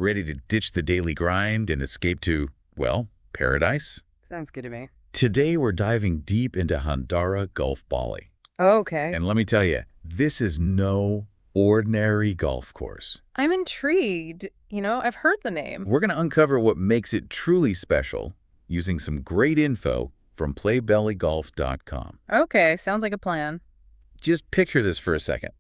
Ready to ditch the daily grind and escape to, well, paradise? Sounds good to me. Today we're diving deep into Handara Golf Bali. Okay. And let me tell you, this is no ordinary golf course. I'm intrigued. I've heard the name. We're going to uncover what makes it truly special using some great info from playbellygolf.com. Okay, sounds like a plan. Just picture this for a second.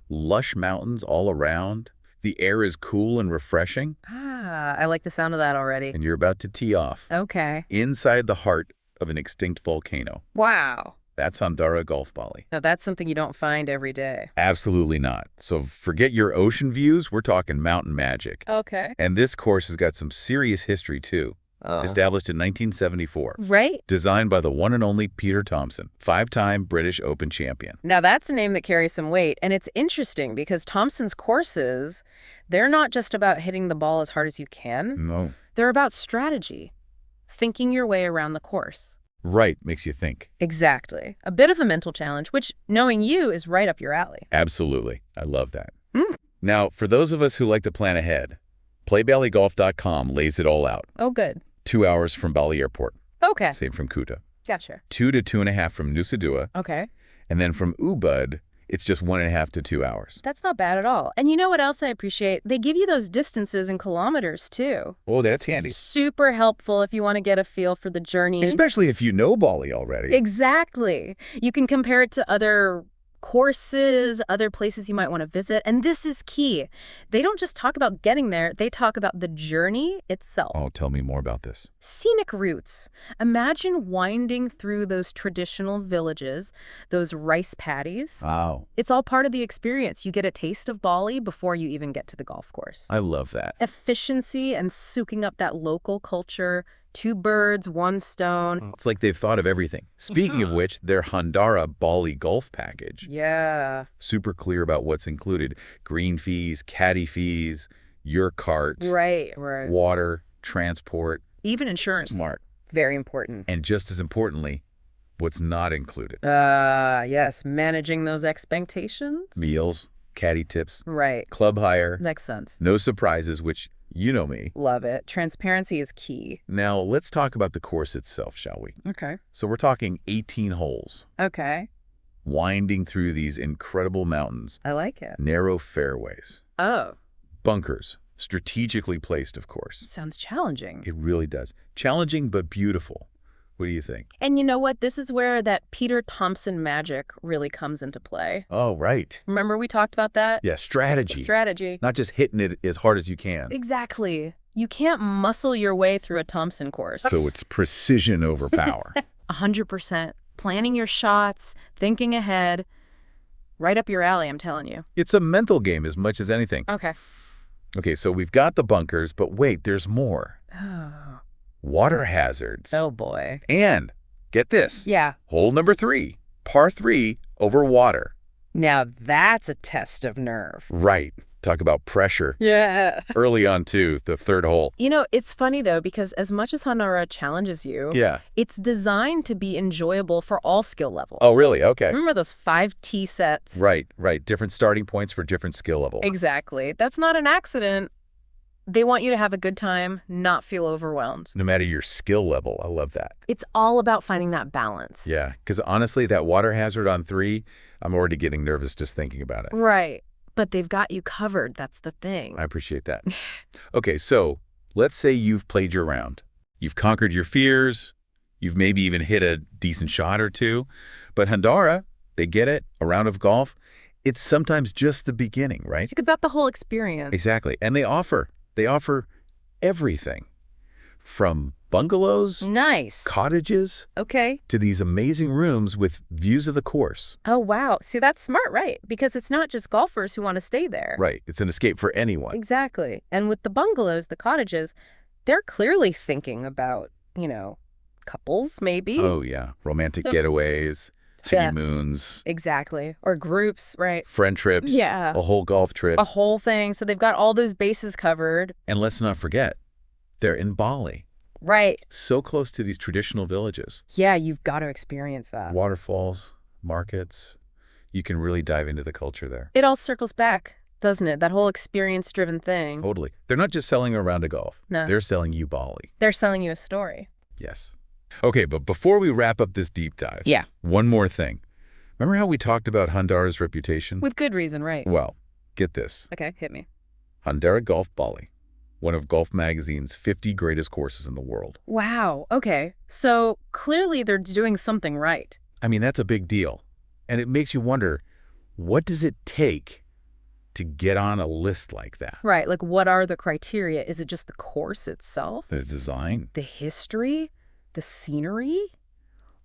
Lush mountains all around. The air is cool and refreshing. I like the sound of that already. And you're about to tee off. Okay. Inside the heart of an extinct volcano. Wow. That's Handara Golf Bali. Now that's something you don't find every day. Absolutely not. So forget your ocean views, we're talking mountain magic. Okay. And this course has got some serious history too. Established in 1974. Right. Designed by the one and only Peter Thomson, 5-time British Open champion. Now that's a name that carries some weight, and it's interesting because Thomson's courses, they're not just about hitting the ball as hard as you can. No. They're about strategy, thinking your way around the course. Right, makes you think. Exactly. A bit of a mental challenge, which, knowing you, is right up your alley. Absolutely. I love that. Now, for those of us who like to plan ahead, playbellygolf.com lays it all out. Oh, good. 2 hours from Bali Airport. Okay. Same from Kuta. Gotcha. 2 to 2.5 from Nusa Dua. Okay. And then from Ubud, it's just 1.5 to 2 hours. That's not bad at all. And you know what else I appreciate? They give you those distances in kilometers, too. Oh, that's handy. Super helpful if you want to get a feel for the journey. Especially if you know Bali already. Exactly. You can compare it to other courses, other places you might want to visit. And this is key. They don't just talk about getting there, they talk about the journey itself. Oh, tell me more about this. Scenic routes. Imagine winding through those traditional villages, those rice paddies. Wow. It's all part of the experience. You get a taste of Bali before you even get to the golf course. I love that. Efficiency and soaking up that local culture. 2 birds, 1 stone. It's like they've thought of everything. Speaking of which, their Handara Bali golf package. Yeah. Super clear about what's included. Green fees, caddy fees, your cart. Right. Water, transport. Even insurance. Smart. Very important. And just as importantly, what's not included. Yes. Managing those expectations. Meals, caddy tips. Right. Club hire. Makes sense. No surprises, which you know me. Love it. Transparency is key. Now, let's talk about the course itself, shall we? Okay. So we're talking 18 holes. Okay. Winding through these incredible mountains. I like it. Narrow fairways. Oh. Bunkers. Strategically placed, of course. Sounds challenging. It really does. Challenging, but beautiful. What do you think? And you know what? This is where that Peter Thomson magic really comes into play. Oh, right. Remember we talked about that? Yeah, strategy. Strategy. Not just hitting it as hard as you can. Exactly. You can't muscle your way through a Thomson course. So it's precision over power. 100%. Planning your shots, thinking ahead. Right up your alley, I'm telling you. It's a mental game as much as anything. Okay. Okay, so we've got the bunkers, but wait, there's more. Oh. Water hazards. Oh, boy. And, get this. Yeah. Hole number 3, par 3 over water. Now that's a test of nerve. Right. Talk about pressure. Yeah. Early on, too, the 3rd hole. It's funny, though, because as much as Handara challenges you, Yeah. it's designed to be enjoyable for all skill levels. Oh, really? Okay. Remember those 5 tee sets? Right. Different starting points for different skill level. Exactly. That's not an accident. They want you to have a good time, not feel overwhelmed. No matter your skill level. I love that. It's all about finding that balance. Yeah, because honestly, that water hazard on 3, I'm already getting nervous just thinking about it. Right. But they've got you covered. That's the thing. I appreciate that. Okay, so let's say you've played your round. You've conquered your fears. You've maybe even hit a decent shot or 2. But Handara, they get it, a round of golf, it's sometimes just the beginning, right? It's about the whole experience. Exactly. And they offer everything from bungalows, Nice. cottages, Okay. to these amazing rooms with views of the course. Oh, wow. See, that's smart, right? Because it's not just golfers who want to stay there. Right. It's an escape for anyone. Exactly. And with the bungalows, the cottages, they're clearly thinking about, couples, maybe. Oh, yeah. Romantic getaways, Yeah. honeymoons, Exactly. Or groups, right? friend trips, Yeah. a whole golf trip. A whole thing. So they've got all those bases covered. And let's not forget, they're in Bali, Right. so close to these traditional villages. Yeah, you've got to experience that. Waterfalls, markets. You can really dive into the culture there. It all circles back doesn't it? That whole experience-driven thing. Totally. They're not just selling a round of golf. No. They're selling you Bali. They're selling you a story. Yes. Okay, but before we wrap up this deep dive, Yeah. one more thing. Remember how we talked about Handara's reputation? With good reason, right? Well, get this. Okay, hit me. Handara Golf Bali, one of Golf Magazine's 50 greatest courses in the world. Wow, okay. So clearly they're doing something right. I mean, that's a big deal. And it makes you wonder, what does it take to get on a list like that? Right, like what are the criteria? Is it just the course itself? The design? The history? The scenery?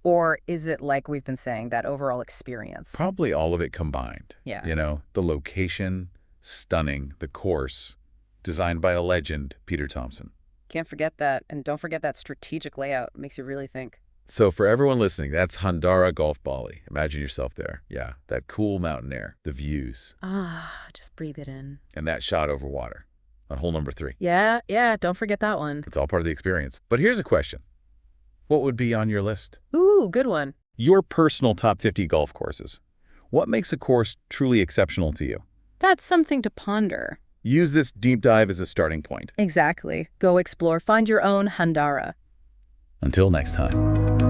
Or is it, like we've been saying, that overall experience? Probably all of it combined. Yeah. You know, the location, stunning, the course, designed by a legend, Peter Thompson. Can't forget that. And don't forget that strategic layout. Makes you really think. So for everyone listening, that's Handara Golf Bali. Imagine yourself there. Yeah, that cool mountain air, the views, Just breathe it in. and that shot over water on hole number 3. Yeah, don't forget that one. It's all part of the experience. But here's a question. What would be on your list? Ooh, good one. Your personal top 50 golf courses. What makes a course truly exceptional to you? That's something to ponder. Use this deep dive as a starting point. Exactly. Go explore. Find your own Handara. Until next time.